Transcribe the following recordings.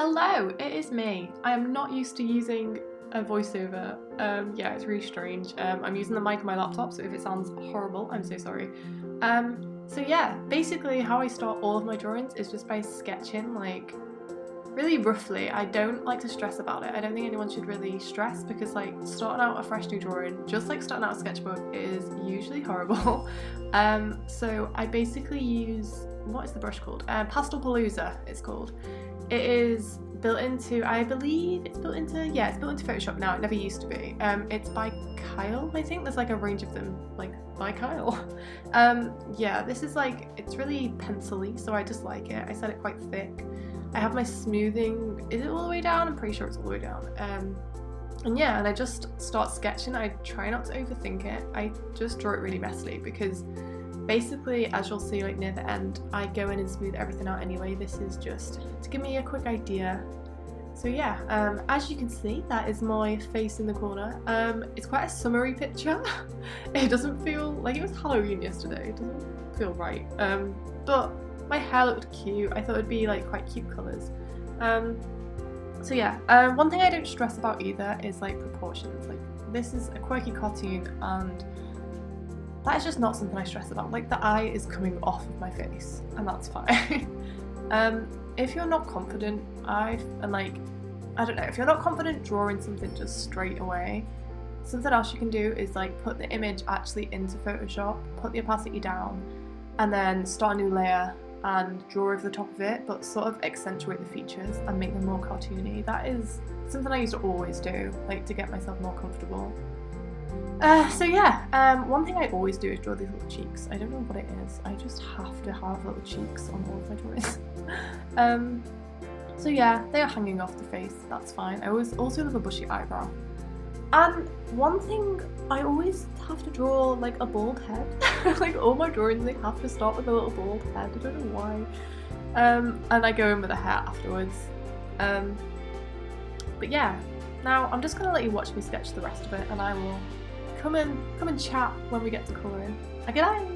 Hello, it is me. I am not used to using a voiceover. Yeah, it's really strange. I'm using the mic on my laptop, so if it sounds horrible, I'm so sorry. So yeah, basically how I start all of my drawings is just by sketching, like, really roughly. I don't like to stress about it. I don't think anyone should really stress because, like, starting out a fresh new drawing, just like starting out a sketchbook, is usually horrible. So I basically use, what is the brush called? Pastelpalooza, it's called. It is built into, I believe it's built into, yeah, it's built into Photoshop now. It never used to be. It's by Kyle, I think. There's like a range of them, like, by Kyle. Yeah, this is like, it's really pencil-y, so I just like it. I set it quite thick. I have my smoothing, is it all the way down? I'm pretty sure it's all the way down. And yeah, and I just start sketching. I try not to overthink it. I just draw it really messily because basically, as you'll see, like, near the end, I go in and smooth everything out anyway. This is just to give me a quick idea. So yeah, as you can see, that is my face in the corner. It's quite a summery picture. It doesn't feel like it was Halloween yesterday. It doesn't feel right. But my hair looked cute. I thought it'd be like quite cute colours. So yeah, one thing I don't stress about either is like proportions. Like, this is a quirky cartoon and that is just not something I stress about. Like, the eye is coming off of my face, and that's fine. If you're not confident, I don't know, if you're not confident drawing something just straight away, something else you can do is like put the image actually into Photoshop, put the opacity down, and then start a new layer and draw over the top of it, but sort of accentuate the features and make them more cartoony. That is something I used to always do, like, to get myself more comfortable. So yeah, one thing I always do is draw these little cheeks. I don't know what it is, I just have to have little cheeks on all of my drawings. So yeah, they are hanging off the face, that's fine. I always also love a bushy eyebrow. And one thing, I always have to draw like a bald head. Like, all my drawings, they have to start with a little bald head, I don't know why. And I go in with a hat afterwards. But yeah, now I'm just gonna let you watch me sketch the rest of it, and I will come and chat when we get to colouring. Okay, bye!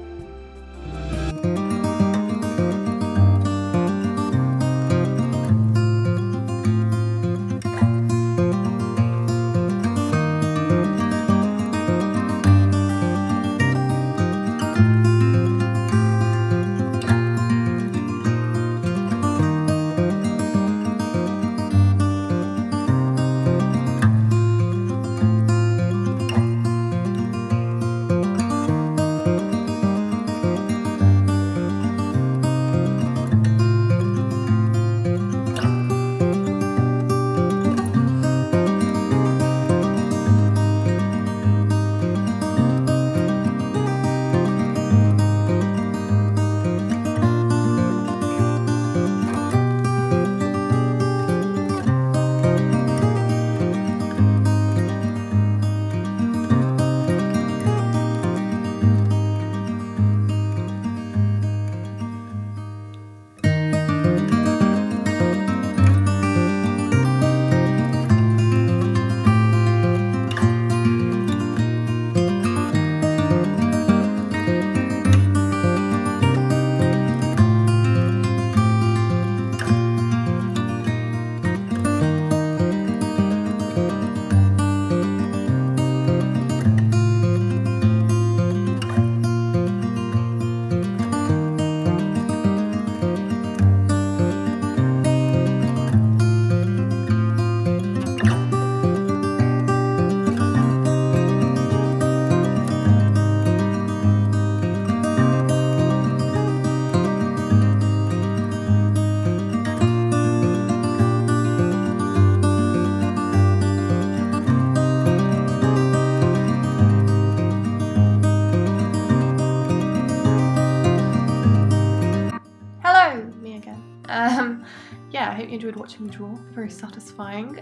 Yeah, I hope you enjoyed watching me draw. Very satisfying.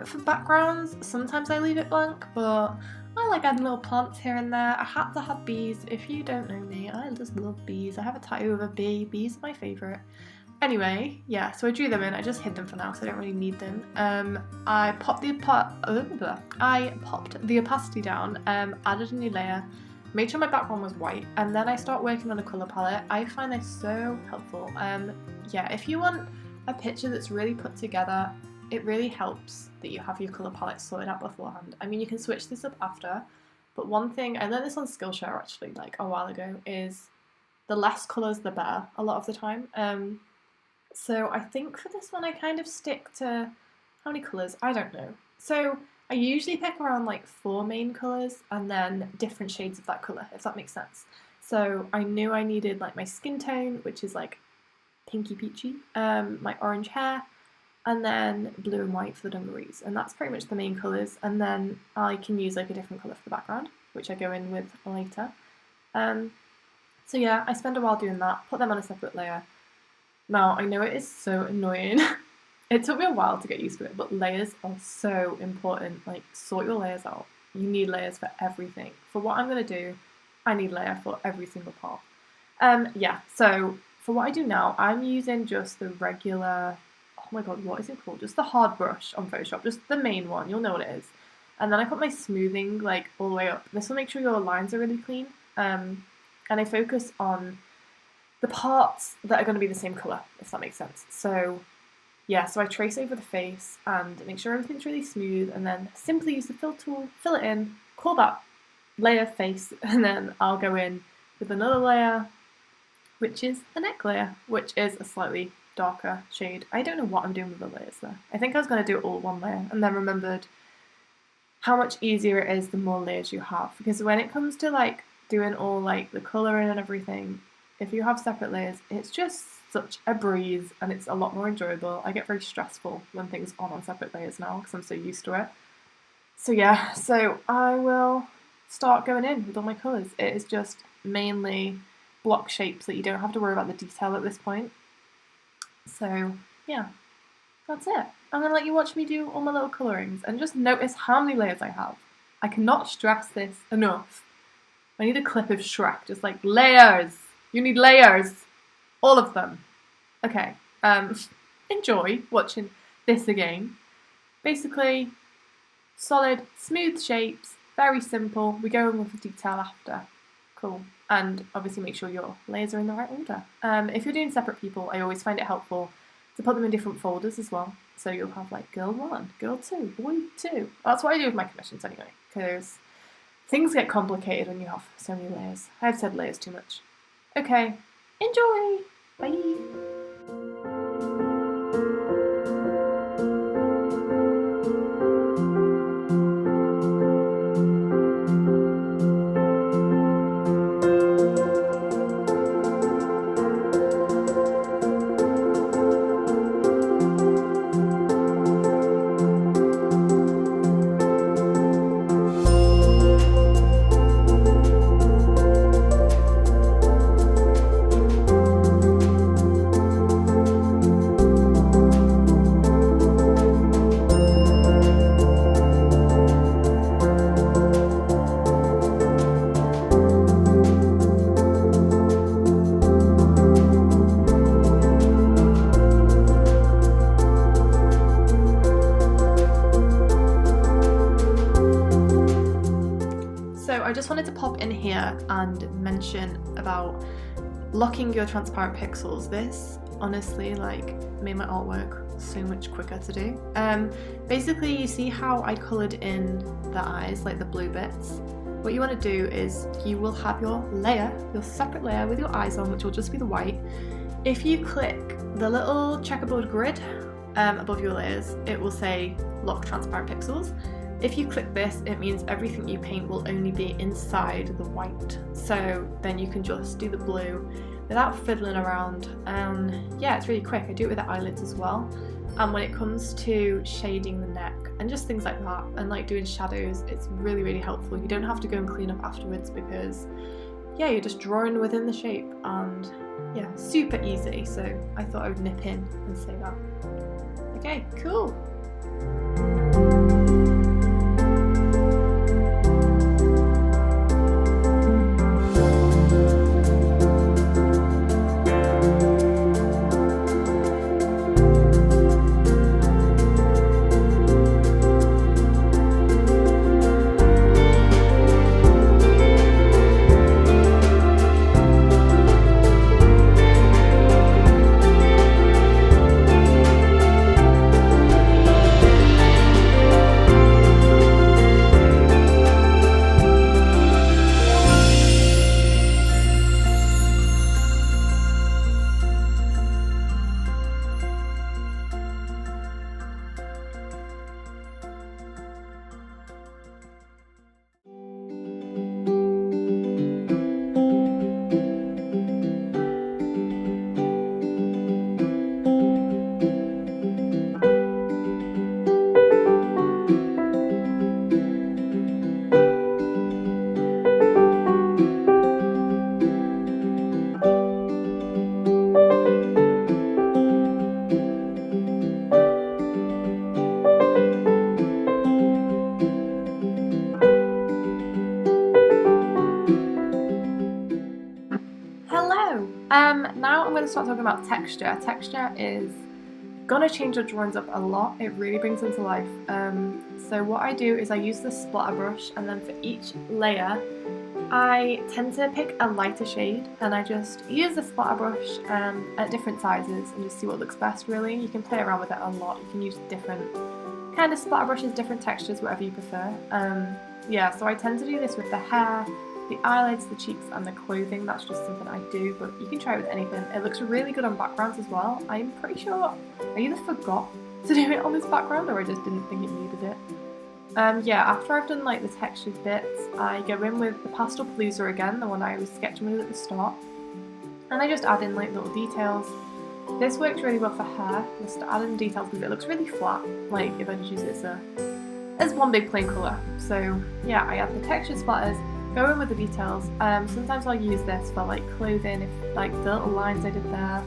For backgrounds, sometimes I leave it blank, but I like adding little plants here and there. I had to have bees. If you don't know me, I just love bees. I have a tattoo of a bee. Bees are my favourite. Anyway, yeah, so I drew them in. I just hid them for now because I don't really need them. I popped the opacity down, added a new layer, made sure my background was white, and then I start working on a colour palette. I find this so helpful. Yeah, if you want a picture that's really put together, it really helps that you have your colour palette sorted out beforehand. I mean, you can switch this up after, but one thing, I learned this on Skillshare actually, like a while ago, is the less colours the better a lot of the time. So I think for this one I kind of stick to, how many colours? I don't know. So I usually pick around like 4 main colours and then different shades of that colour, if that makes sense. So I knew I needed like my skin tone, which is like pinky peachy, my orange hair, and then blue and white for the dungarees, and that's pretty much the main colours. And then I can use like a different colour for the background, which I go in with later. So yeah, I spend a while doing that, put them on a separate layer. Now, I know it is so annoying. It took me a while to get used to it, but layers are so important. Like, sort your layers out. You need layers for everything. For what I'm going to do, I need layer for every single part. Yeah, so for what I do now, I'm using just the regular, oh my god, what is it called? Just the hard brush on Photoshop, just the main one, you'll know what it is. And then I put my smoothing like all the way up. This will make sure your lines are really clean. And I focus on the parts that are going to be the same colour, if that makes sense. So yeah, so I trace over the face and make sure everything's really smooth, and then simply use the fill tool, fill it in, call that layer face, and then I'll go in with another layer, which is the neck layer, which is a slightly darker shade. I don't know what I'm doing with the layers there. I think I was going to do it all one layer, and then remembered how much easier it is the more layers you have, because when it comes to like doing all like the colouring and everything, if you have separate layers, it's just such a breeze and it's a lot more enjoyable. I get very stressful when things aren't on separate layers now because I'm so used to it. So yeah, so I will start going in with all my colours. It is just mainly block shapes that you don't have to worry about the detail at this point. So yeah, that's it. I'm going to let you watch me do all my little colourings and just notice how many layers I have. I cannot stress this enough. I need a clip of Shrek, just like layers. You need layers. All of them. Okay, enjoy watching this again. Basically, solid, smooth shapes, very simple. We go in with the detail after. Cool. And obviously make sure your layers are in the right order. If you're doing separate people, I always find it helpful to put them in different folders as well. So you'll have like girl 1, girl 2, boy 2. That's what I do with my commissions anyway, because things get complicated when you have so many layers. I've said layers too much. Okay, enjoy! Bye! I just wanted to pop in here and mention about locking your transparent pixels. This honestly like made my artwork so much quicker to do. Basically, you see how I coloured in the eyes, like the blue bits? What you want to do is you will have your layer, your separate layer with your eyes on, which will just be the white. If you click the little checkerboard grid above your layers, it will say lock transparent pixels. If you click this, it means everything you paint will only be inside the white. So then you can just do the blue without fiddling around. And yeah, it's really quick. I do it with the eyelids as well. And when it comes to shading the neck and just things like that, and like doing shadows, it's really, really helpful. You don't have to go and clean up afterwards because yeah, you're just drawing within the shape, and yeah, super easy. So I thought I would nip in and say that. Okay, cool. start talking about texture. Texture is gonna change your drawings up a lot. It really brings them to life. So what I do is I use the splatter brush, and then for each layer I tend to pick a lighter shade, and I just use the splatter brush at different sizes and just see what looks best really. You can play around with it a lot. You can use different kind of splatter brushes, different textures, whatever you prefer. Yeah, so I tend to do this with the hair, the eyelids, the cheeks and the clothing. That's just something I do, but you can try it with anything. It looks really good on backgrounds as well. I'm pretty sure I either forgot to do it on this background or I just didn't think it needed it. Yeah, after I've done like the textured bits, I go in with the pastel palooza again, the one I was sketching with at the start, and I just add in like little details. This works really well for hair, just to add in details because it looks really flat, like if I just use it as one big plain colour. So yeah, I add the textured splatters, go in with the details. Sometimes I'll use this for like clothing, if like the little lines I did there.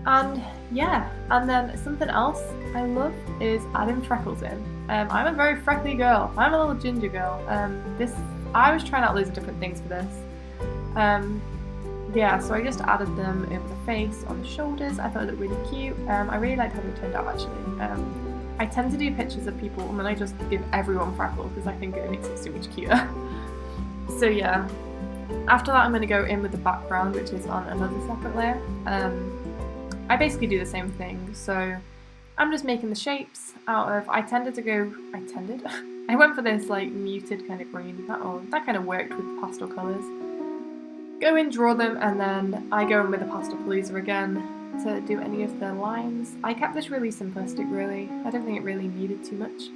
And yeah, and then something else I love is adding freckles in. I'm a very freckly girl. I'm a little ginger girl. I was trying out loads of different things for this. Yeah, so I just added them over the face, on the shoulders. I thought it looked really cute. I really liked how they turned out actually. I tend to do pictures of people and then I just give everyone freckles because I think it makes it so much cuter. So yeah, after that I'm going to go in with the background, which is on another separate layer. I basically do the same thing, so I'm just making the shapes out of, I went for this like muted kind of green, that kind of worked with pastel colours. Go in, draw them, and then I go in with the pastel palooza again to do any of the lines. I kept this really simplistic really, I don't think it really needed too much.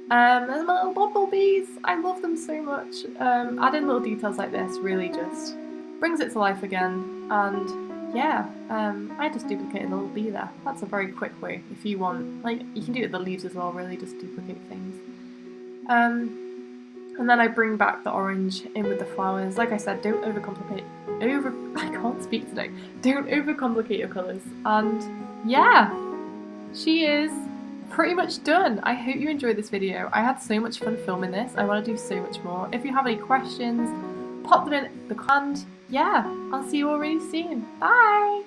There's my little bumblebees, I love them so much. Adding little details like this really just brings it to life again, and yeah, I just duplicated a little bee there. That's a very quick way if you want, like you can do it with the leaves as well really, just duplicate things. And then I bring back the orange in with the flowers. Like I said, don't overcomplicate, I can't speak today. Don't overcomplicate your colours. And yeah, she is pretty much done. I hope you enjoyed this video. I had so much fun filming this. I want to do so much more. If you have any questions, pop them in the comment. Yeah, I'll see you all really soon. Bye!